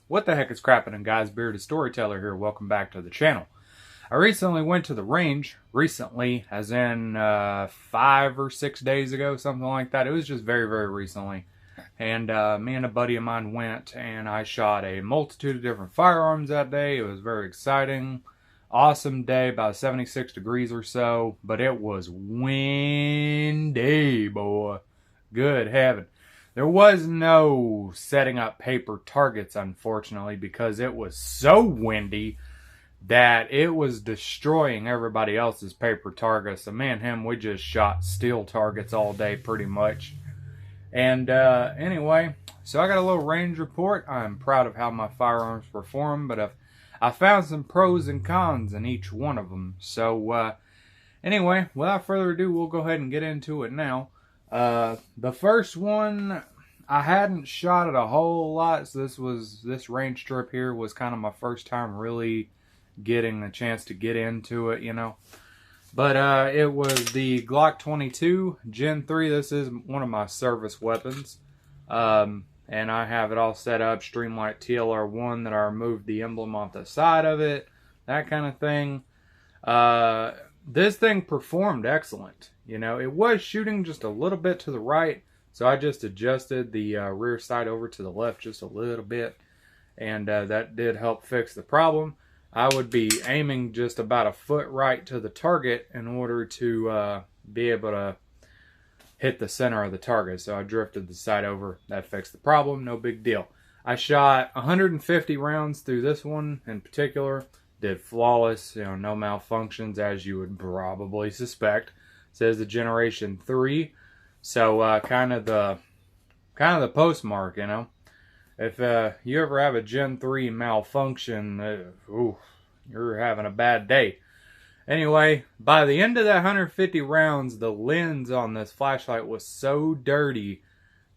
What the heck is crappening, guys? Bearded Storyteller here. Welcome back to the channel. I recently went to the range. Recently, as in 5 or 6 days ago, something like that. It was just very, very recently. And me and a buddy of mine went, and I shot a multitude of different firearms that day. It was very exciting. Awesome day, about 76 degrees or so. But it was windy, boy. Good heaven. There was no setting up paper targets, unfortunately, because it was so windy that it was destroying everybody else's paper targets. So me and him, we just shot steel targets all day pretty much. And anyway, so I got a little range report. I'm proud of how my firearms perform, but I found some pros and cons in each one of them. So anyway, without further ado, we'll go ahead and get into it now. The first one, I hadn't shot it a whole lot, so this range trip here was kind of my first time really getting the chance to get into it, you know. But it was the Glock 22 Gen 3. This is one of my service weapons. And I have it all set up, Streamlight TLR1, that I removed the emblem off the side of it, that kind of thing. This thing performed excellent. You know, it was shooting just a little bit to the right, so I just adjusted the rear sight over to the left just a little bit, and that did help fix the problem. I would be aiming just about a foot right to the target in order to be able to hit the center of the target, so I drifted the sight over. That fixed the problem, no big deal. I shot 150 rounds through this one in particular, did flawless, you know, no malfunctions as you would probably suspect. It says the Generation 3, so kind of the postmark, you know. If you ever have a Gen 3 malfunction, you're having a bad day. Anyway, by the end of that 150 rounds, the lens on this flashlight was so dirty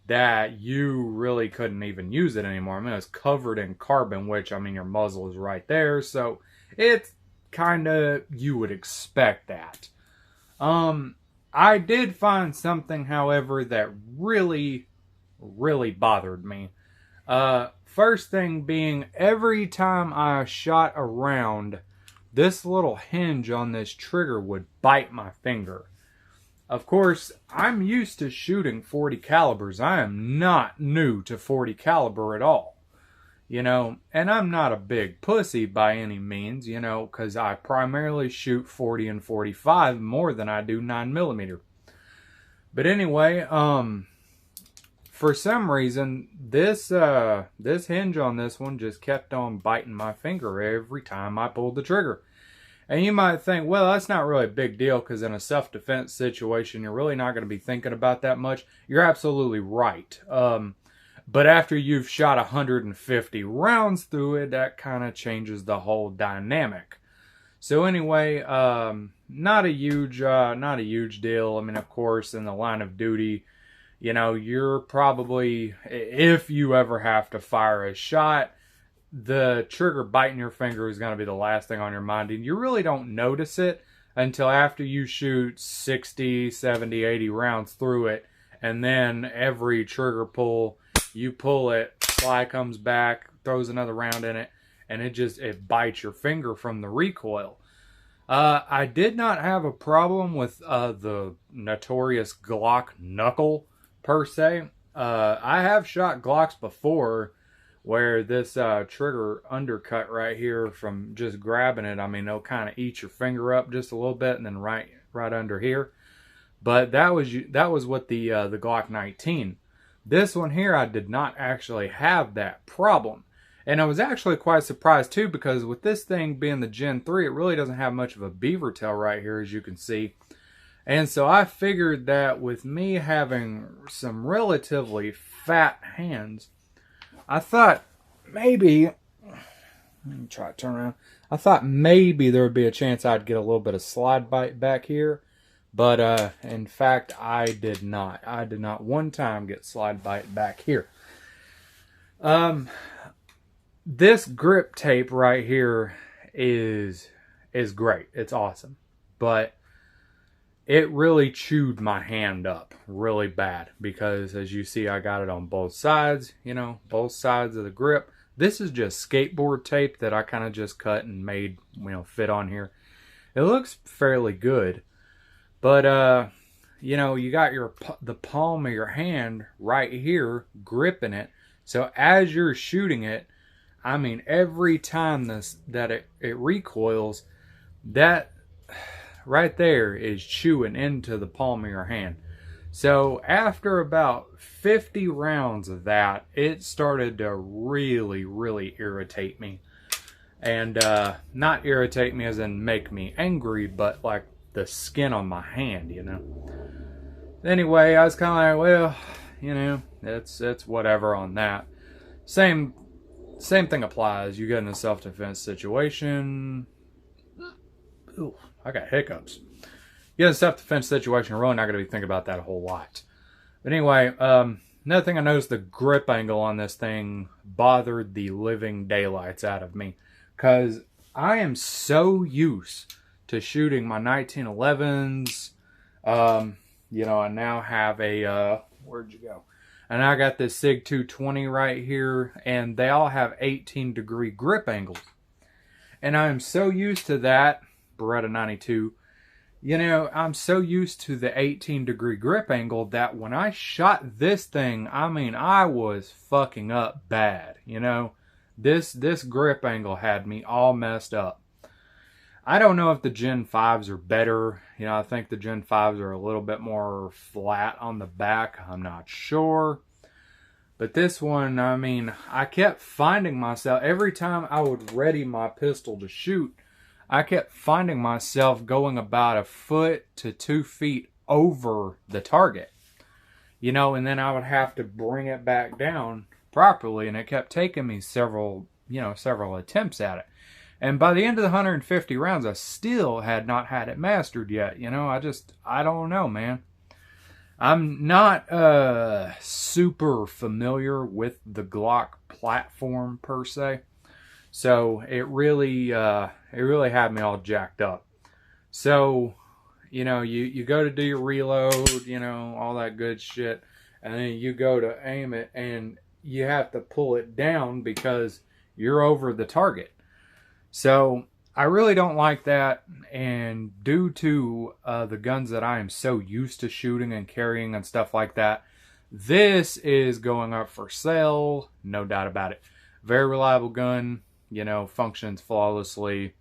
that you really couldn't even use it anymore. I mean, it was covered in carbon, which, I mean, your muzzle is right there, so it's kind of, you would expect that. I did find something, however, that really, really bothered me. First thing being, every time I shot a round, this little hinge on this trigger would bite my finger. Of course, I'm used to shooting 40 calibers. I am not new to 40 caliber at all. You know, and I'm not a big pussy by any means, you know, because I primarily shoot 40 and 45 more than I do 9mm. But anyway, for some reason, this hinge on this one just kept on biting my finger every time I pulled the trigger. And you might think, well, that's not really a big deal because in a self-defense situation, you're really not going to be thinking about that much. You're absolutely right. But after you've shot 150 rounds through it, that kind of changes the whole dynamic. So anyway, not a huge deal. I mean, of course, in the line of duty, you know, you're probably, if you ever have to fire a shot, the trigger biting your finger is going to be the last thing on your mind. And you really don't notice it until after you shoot 60, 70, 80 rounds through it. And then every trigger pull, you pull it, fly comes back, throws another round in it, and it bites your finger from the recoil. I did not have a problem with the notorious Glock knuckle, per se. I have shot Glocks before where this trigger undercut right here from just grabbing it, I mean, it'll kind of eat your finger up just a little bit and then right under here. But that was with the Glock 19. This one here, I did not actually have that problem. And I was actually quite surprised too, because with this thing being the Gen 3, it really doesn't have much of a beaver tail right here, as you can see. And so I figured that with me having some relatively fat hands, I thought maybe, let me try to turn around. I thought maybe there would be a chance I'd get a little bit of slide bite back here. But in fact, I did not. I did not one time get slide bite back here. This grip tape right here is great. It's awesome. But it really chewed my hand up really bad because, as you see, I got it on both sides, you know, both sides of the grip. This is just skateboard tape that I kind of just cut and made, fit on here. It looks fairly good, but you got the palm of your hand right here gripping it. So as you're shooting it, I mean, every time that it recoils, that right there is chewing into the palm of your hand. So after about 50 rounds of that, it started to really, really irritate me. And not irritate me as in make me angry, but like the skin on my hand, Anyway, I was kind of like, well, it's whatever on that. Same thing applies. You get in a self-defense situation. Ooh, I got hiccups. You get in a self-defense situation, you're really not going to be thinking about that a whole lot. But anyway, another thing I noticed, the grip angle on this thing bothered the living daylights out of me. Because I am so used to shooting my 1911s. I now have a, where'd you go? And I got this SIG 220 right here, and they all have 18-degree grip angles. And I'm so used to that, Beretta 92, I'm so used to the 18-degree grip angle that when I shot this thing, I mean, I was fucking up bad, This grip angle had me all messed up. I don't know if the Gen 5s are better. I think the Gen 5s are a little bit more flat on the back. I'm not sure. But this one, I mean, I kept finding myself, every time I would ready my pistol to shoot, I kept finding myself going about 1 foot to 2 feet over the target. And then I would have to bring it back down properly, and it kept taking me several attempts at it. And by the end of the 150 rounds, I still had not had it mastered yet. I don't know, man. I'm not super familiar with the Glock platform per se. So it really had me all jacked up. So, you go to do your reload, all that good shit. And then you go to aim it and you have to pull it down because you're over the target. So I really don't like that, and due to the guns that I am so used to shooting and carrying and stuff like that, this is going up for sale, no doubt about it. Very reliable gun, functions flawlessly,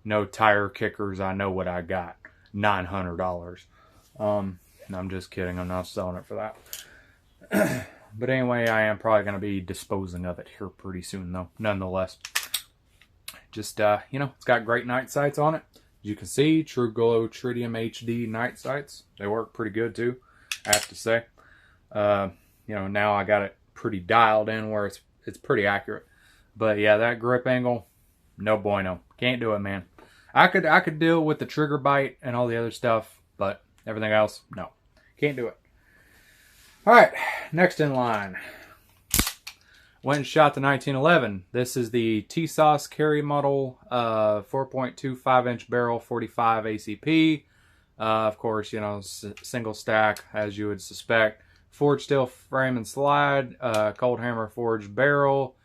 no tire kickers. I know what I got, $900. I'm just kidding, I'm not selling it for that. But anyway, I am probably going to be disposing of it here pretty soon, though, nonetheless. Just, it's got great night sights on it. You can see, True Glow Tritium HD night sights. They work pretty good, too, I have to say. Now I got it pretty dialed in where it's pretty accurate. But, yeah, that grip angle, no bueno. Can't do it, man. I could deal with the trigger bite and all the other stuff, but everything else, no. Can't do it. All right, next in line. Went and shot the 1911. This is the T-Sauce carry model, 4.25-inch barrel, 45 ACP. Of course, single stack, as you would suspect. Forged steel frame and slide, cold hammer forged barrel.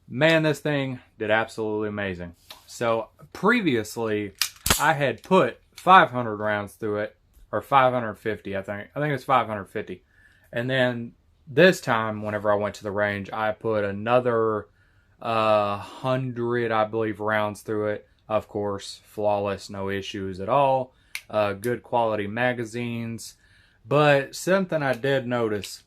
Man, this thing did absolutely amazing. So, previously, I had put 500 rounds through it, or 550, I think. I think it's 550. And then this time, whenever I went to the range, I put another 100, I believe, rounds through it. Of course, flawless, no issues at all. Good quality magazines. But something I did notice,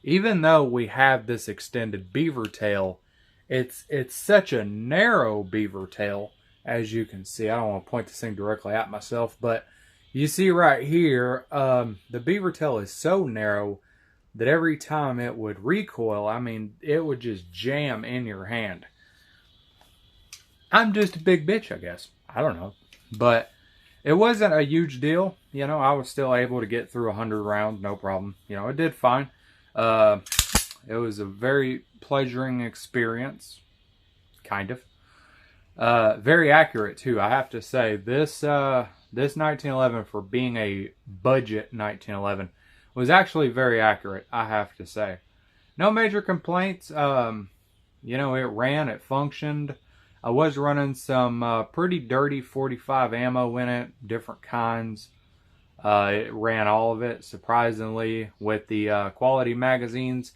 even though we have this extended beaver tail, it's such a narrow beaver tail, as you can see. I don't want to point this thing directly at myself, but you see right here, the beaver tail is so narrow that every time it would recoil, I mean, it would just jam in your hand. I'm just a big bitch, I guess. I don't know. But it wasn't a huge deal. I was still able to get through 100 rounds, no problem. It did fine. It was a very pleasuring experience. Kind of. Very accurate, too. I have to say, this 1911, for being a budget 1911, was actually very accurate, I have to say. No major complaints. You know, it ran, it functioned. I was running some pretty dirty 45 ammo in it, different kinds. It ran all of it, surprisingly, with the quality magazines.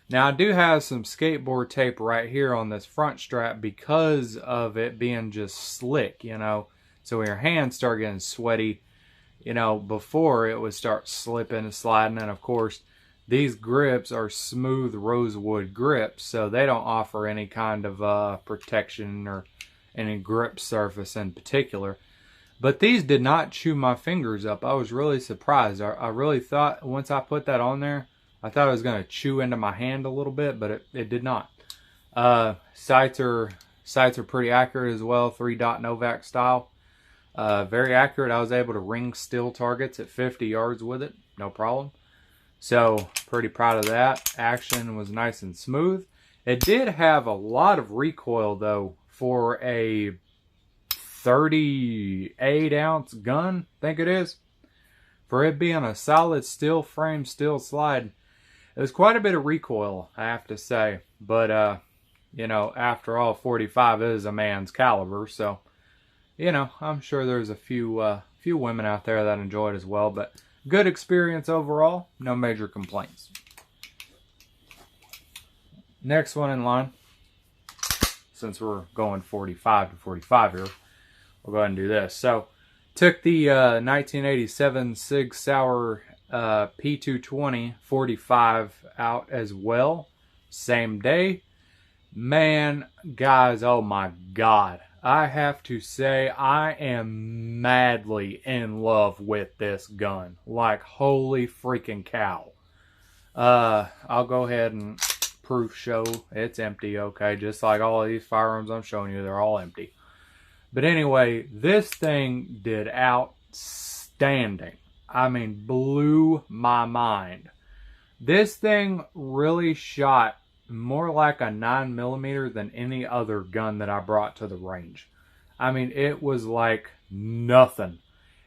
Now, I do have some skateboard tape right here on this front strap because of it being just slick, you know. So when your hands start getting sweaty, you know, before it would start slipping and sliding. And, of course, these grips are smooth rosewood grips, so they don't offer any kind of protection or any grip surface in particular. But these did not chew my fingers up. I was really surprised. I really thought once I put that on there, I thought it was going to chew into my hand a little bit, but it did not. Sights are pretty accurate as well, 3-dot Novak style. Very accurate. I was able to ring still targets at 50 yards with it, no problem. So, pretty proud of that. Action was nice and smooth. It did have a lot of recoil, though, for a 38-ounce gun, I think it is. For it being a solid steel frame, steel slide, it was quite a bit of recoil, I have to say. But, you know, after all, 45 is a man's caliber, so, you know, I'm sure there's a few women out there that enjoy it as well, but good experience overall. No major complaints. Next one in line. Since we're going 45 to 45 here, we'll go ahead and do this. So, took the 1987 Sig Sauer P220 45 out as well. Same day. Man, guys, oh my God. I have to say, I am madly in love with this gun. Like, holy freaking cow. I'll go ahead and proof show. It's empty, okay? Just like all of these firearms I'm showing you, they're all empty. But anyway, this thing did outstanding. I mean, blew my mind. This thing really shot more like a 9mm than any other gun that I brought to the range. I mean, it was like nothing.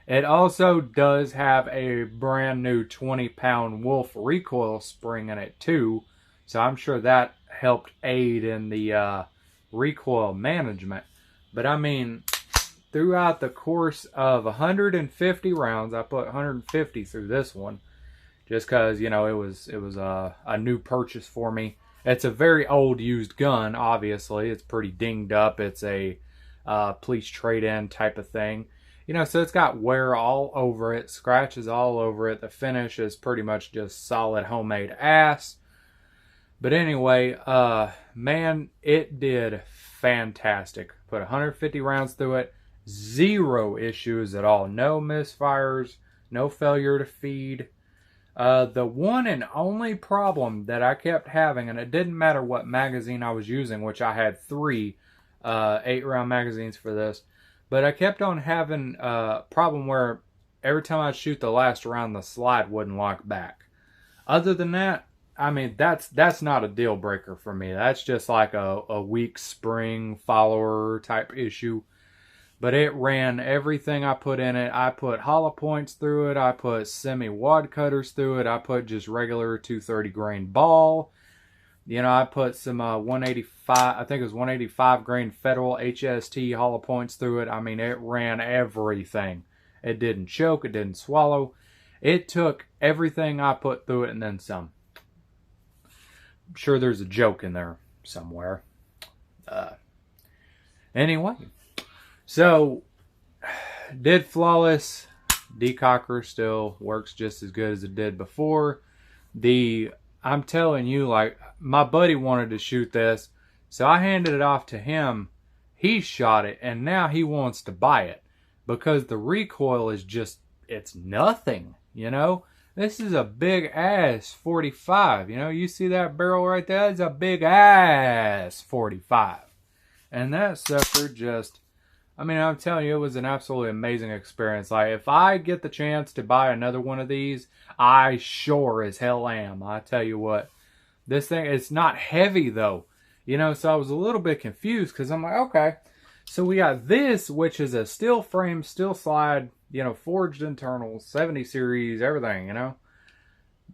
It also does have a brand new 20-pound Wolf recoil spring in it too, so I'm sure that helped aid in the recoil management. But I mean, throughout the course of 150 rounds, I put 150 through this one, just because, you know, it was a new purchase for me. It's a very old used gun, obviously. It's pretty dinged up. It's a police trade-in type of thing. You know, so it's got wear all over it, scratches all over it. The finish is pretty much just solid homemade ass. But anyway, man, it did fantastic. Put 150 rounds through it. Zero issues at all. No misfires. No failure to feed. The one and only problem that I kept having, and it didn't matter what magazine I was using, which I had 3 8-round magazines for this, but I kept on having a problem where every time I'd shoot the last round, the slide wouldn't lock back. Other than that, I mean, that's not a deal breaker for me. That's just like a weak spring follower type issue. But it ran everything I put in it. I put hollow points through it. I put semi-wad cutters through it. I put just regular 230 grain ball. You know, I put some 185, I think it was 185 grain Federal HST hollow points through it. I mean, it ran everything. It didn't choke. It didn't swallow. It took everything I put through it and then some. I'm sure there's a joke in there somewhere. Anyway. So, did flawless. Decocker still works just as good as it did before. I'm telling you, like, my buddy wanted to shoot this, so I handed it off to him. He shot it, and now he wants to buy it because the recoil is just, it's nothing, you know? This is a big ass 45, you know? You see that barrel right there? It's a big ass 45. And that sucker just, I mean, I'm telling you, it was an absolutely amazing experience. Like, if I get the chance to buy another one of these, I sure as hell am. I tell you what. This thing, it's not heavy, though. You know, so I was a little bit confused, because I'm like, okay. So we got this, which is a steel frame, steel slide, you know, forged internals, 70 series, everything, you know.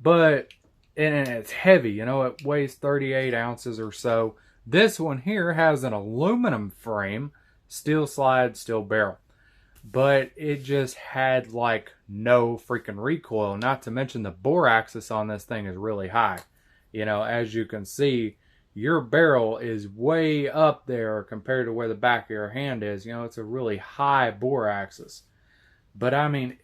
But, and it's heavy, you know, it weighs 38 ounces or so. This one here has an aluminum frame, steel slide, steel barrel. But it just had like no freaking recoil. Not to mention the bore axis on this thing is really high. You know, as you can see, your barrel is way up there compared to where the back of your hand is. You know, it's a really high bore axis. But I mean,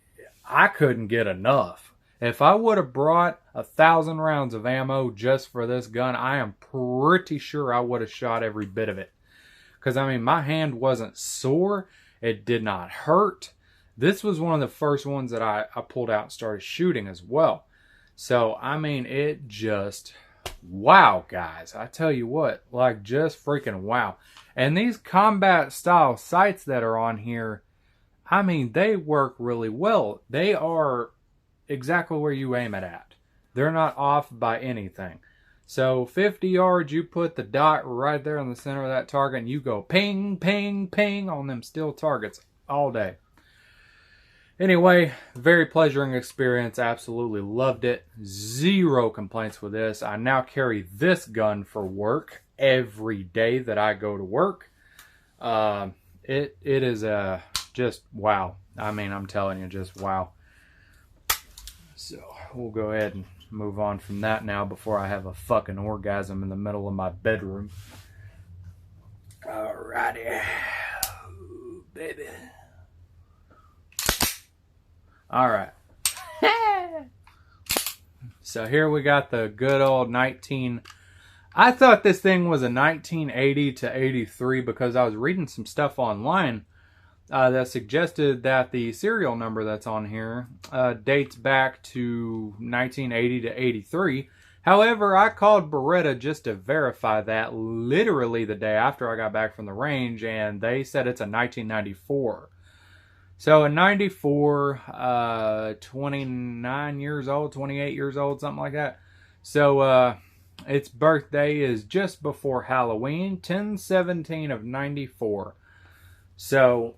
I couldn't get enough. If I would have brought 1,000 rounds of ammo just for this gun, I am pretty sure I would have shot every bit of it. Because, I mean, my hand wasn't sore. It did not hurt. This was one of the first ones that I pulled out and started shooting as well. So, I mean, it just, wow, guys. I tell you what, like, just freaking wow. And these combat style sights that are on here, I mean, they work really well. They are exactly where you aim it at. They're not off by anything. So 50 yards, you put the dot right there in the center of that target and you go ping, ping, ping on them steel targets all day. Anyway, very pleasuring experience. Absolutely loved it. Zero complaints with this. I now carry this gun for work every day that I go to work. It is just wow. I mean, I'm telling you, just wow. So we'll go ahead and move on from that now before I have a fucking orgasm in the middle of my bedroom. Alrighty. Ooh, baby. Alright. So here we got the good old 19... I thought this thing was a 1980 to 83 because I was reading some stuff online that suggested that the serial number that's on here dates back to 1980 to 83. However, I called Beretta just to verify that literally the day after I got back from the range, and they said it's a 1994. So in 94, 29 years old, 28 years old, something like that. So its birthday is just before Halloween, 10/17 of 94. So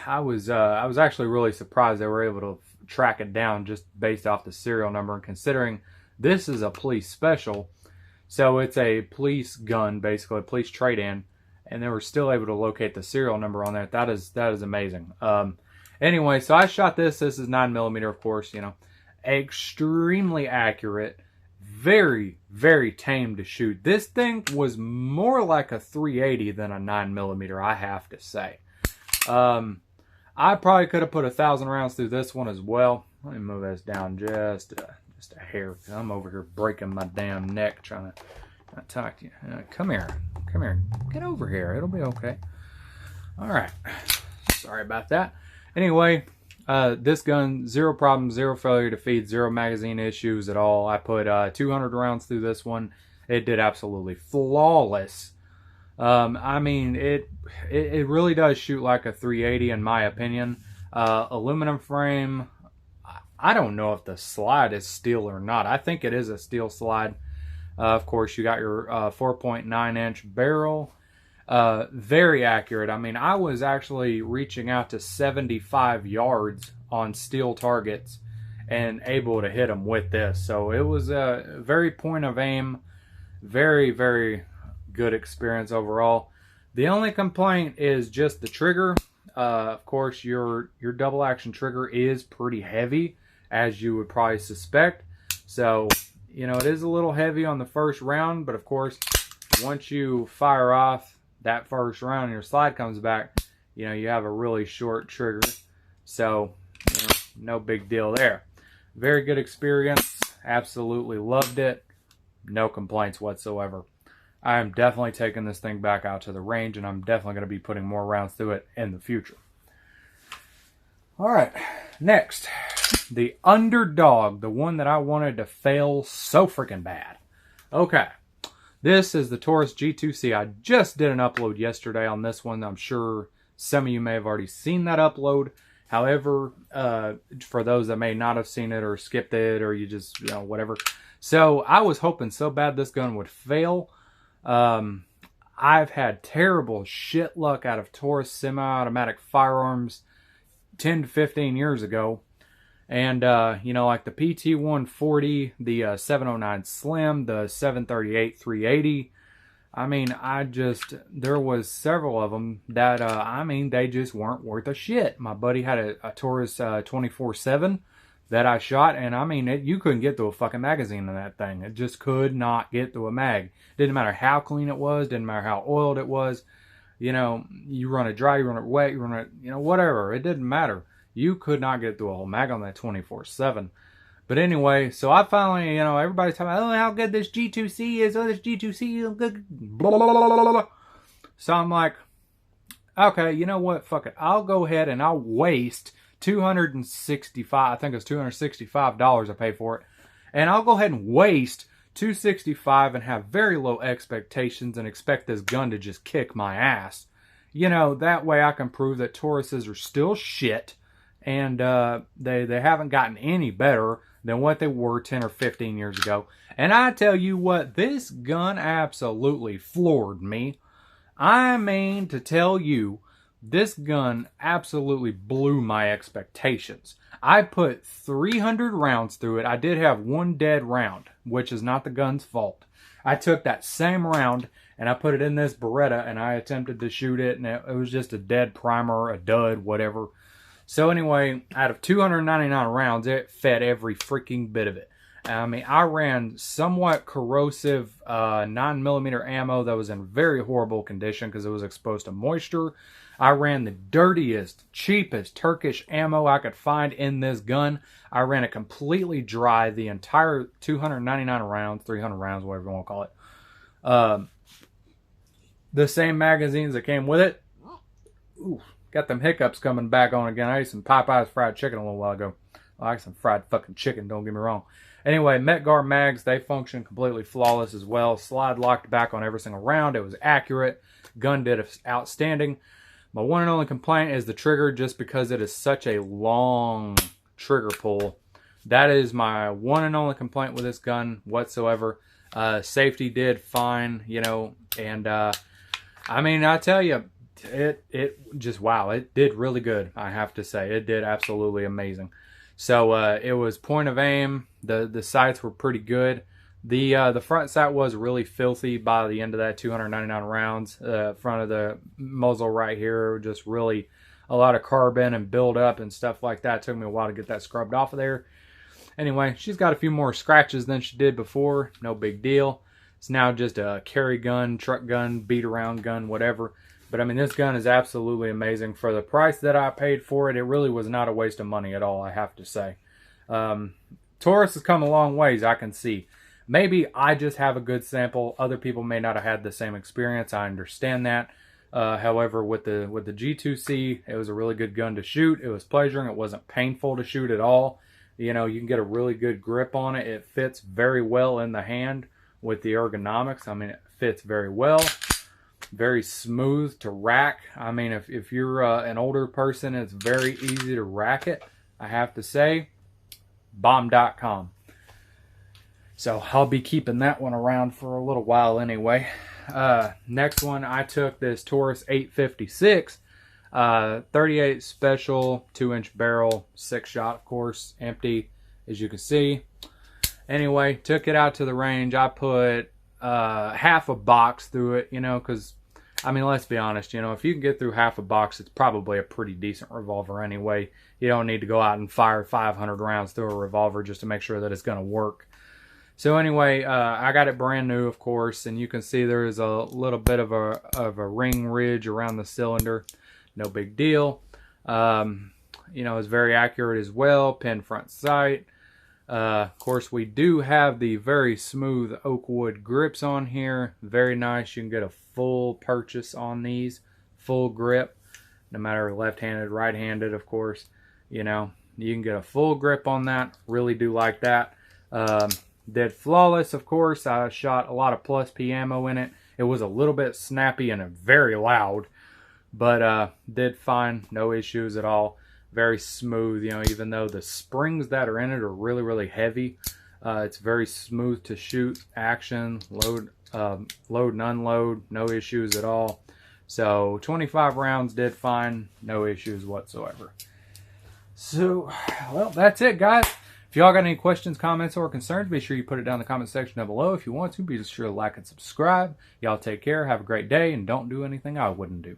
I was actually really surprised they were able to track it down just based off the serial number, and considering this is a police special, so it's a police gun, basically a police trade-in, and they were still able to locate the serial number on there. That is amazing. Anyway, so I shot this. This is 9mm, of course, you know, extremely accurate, very, very tame to shoot. This thing was more like a 380 than a 9mm, I have to say. I probably could have put 1,000 rounds through this one as well. Let me move this down just a hair. I'm over here breaking my damn neck trying to talk to you. Come here. Get over here. It'll be okay. All right. Sorry about that. Anyway, this gun, zero problems, zero failure to feed, zero magazine issues at all. I put 200 rounds through this one. It did absolutely flawless. I mean, it really does shoot like a 380 in my opinion. Aluminum frame. I don't know if the slide is steel or not. I think it is a steel slide. Of course, you got your 4.9 inch barrel. Very accurate. I mean, I was actually reaching out to 75 yards on steel targets and able to hit them with this. So it was a very point of aim. Very, very good experience overall. The only complaint is just the trigger. Of course, your double action trigger is pretty heavy, as you would probably suspect. So, you know, it is a little heavy on the first round, but of course, once you fire off that first round and your slide comes back, you know, you have a really short trigger. So, you know, no big deal there. Very good experience. Absolutely loved it. No complaints whatsoever. I am definitely taking this thing back out to the range, and I'm definitely going to be putting more rounds through it in the future. All right, next, the Underdog, the one that I wanted to fail so freaking bad. Okay, this is the Taurus G2C. I just did an upload yesterday on this one. I'm sure some of you may have already seen that upload. However, for those that may not have seen it or skipped it, or you just, you know, whatever. So I was hoping so bad this gun would fail. I've had terrible shit luck out of Taurus semi-automatic firearms 10 to 15 years ago. And, you know, like the PT-140, the 709 Slim, the 738 380, I mean, there was several of them that, I mean, they just weren't worth a shit. My buddy had a Taurus 24/7 that I shot, and I mean, you couldn't get through a fucking magazine in that thing. It just could not get through a mag. Didn't matter how clean it was, didn't matter how oiled it was. You know, you run it dry, you run it wet, you run it, you know, whatever. It didn't matter. You could not get through a whole mag on that 24/7. But anyway, so I finally, you know, everybody's talking about, oh, how good this G2C is. Oh, this G2C is good. Blah, blah, blah, blah, blah. So I'm like, okay, you know what? Fuck it. I'll go ahead and I'll waste $265. I think it's $265 I paid for it. And I'll go ahead and waste $265 and have very low expectations and expect this gun to just kick my ass. You know, that way I can prove that Tauruses are still shit. And they haven't gotten any better than what they were 10 or 15 years ago. And I tell you what, this gun absolutely floored me. I mean to tell you, this gun absolutely blew my expectations. I put 300 rounds through it. I did have one dead round, which is not the gun's fault. I took that same round and I put it in this Beretta and I attempted to shoot it, and it was just a dead primer, a dud, whatever. So anyway, out of 299 rounds, it fed every freaking bit of it. I mean, I ran somewhat corrosive 9mm ammo that was in very horrible condition because it was exposed to moisture. I ran the dirtiest, cheapest Turkish ammo I could find in this gun. I ran it completely dry the entire 299 rounds, 300 rounds, whatever you want to call it. The same magazines that came with it. Ooh. Got them hiccups coming back on again. I ate some Popeye's fried chicken a little while ago. I like some fried fucking chicken, don't get me wrong. Anyway, Metgar mags, they function completely flawless as well. Slide locked back on every single round. It was accurate. Gun did outstanding. My one and only complaint is the trigger, just because it is such a long trigger pull. That is my one and only complaint with this gun whatsoever. Safety did fine, you know, and I mean, I tell you, it just, wow, it did really good, I have to say. It did absolutely amazing. So it was point of aim. The sights were pretty good. The front sight was really filthy by the end of that 299 rounds. Front of the muzzle right here, just really a lot of carbon and build up and stuff like that. It took me a while to get that scrubbed off of there. Anyway, she's got a few more scratches than she did before. No big deal. It's now just a carry gun, truck gun, beat around gun, whatever. But I mean, this gun is absolutely amazing. For the price that I paid for it, it really was not a waste of money at all, I have to say. Taurus has come a long ways, I can see. Maybe I just have a good sample. Other people may not have had the same experience. I understand that. However, with the G2C, it was a really good gun to shoot. It was pleasuring. It wasn't painful to shoot at all. You know, you can get a really good grip on it. It fits very well in the hand with the ergonomics. I mean, it fits very well. Very smooth to rack. I mean, if you're an older person, it's very easy to rack it, I have to say. Bomb.com. So I'll be keeping that one around for a little while anyway. Next one, I took this Taurus 856. 38 special, 2-inch barrel, 6-shot, of course, empty, as you can see. Anyway, took it out to the range. I put half a box through it, you know, because, I mean, let's be honest, you know, if you can get through half a box, it's probably a pretty decent revolver anyway. You don't need to go out and fire 500 rounds through a revolver just to make sure that it's going to work. So anyway, I got it brand new, of course, and you can see there is a little bit of a ring ridge around the cylinder. No big deal. You know, it's very accurate as well. Pin front sight. Of course, we do have the very smooth oak wood grips on here. Very nice. You can get a full purchase on these. Full grip. No matter left-handed, right-handed, of course. You know, you can get a full grip on that. Really do like that. Did flawless, of course. I shot a lot of plus P ammo in it. It was a little bit snappy and very loud. But did fine. No issues at all. Very smooth, you know, even though the springs that are in it are really, really heavy. It's very smooth to shoot. Action, load and unload, no issues at all. So 25 rounds did fine. No issues whatsoever. So, well, that's it, guys. If y'all got any questions, comments, or concerns, be sure you put it down in the comment section down below. If you want to, be sure to like and subscribe. Y'all take care, have a great day, and don't do anything I wouldn't do.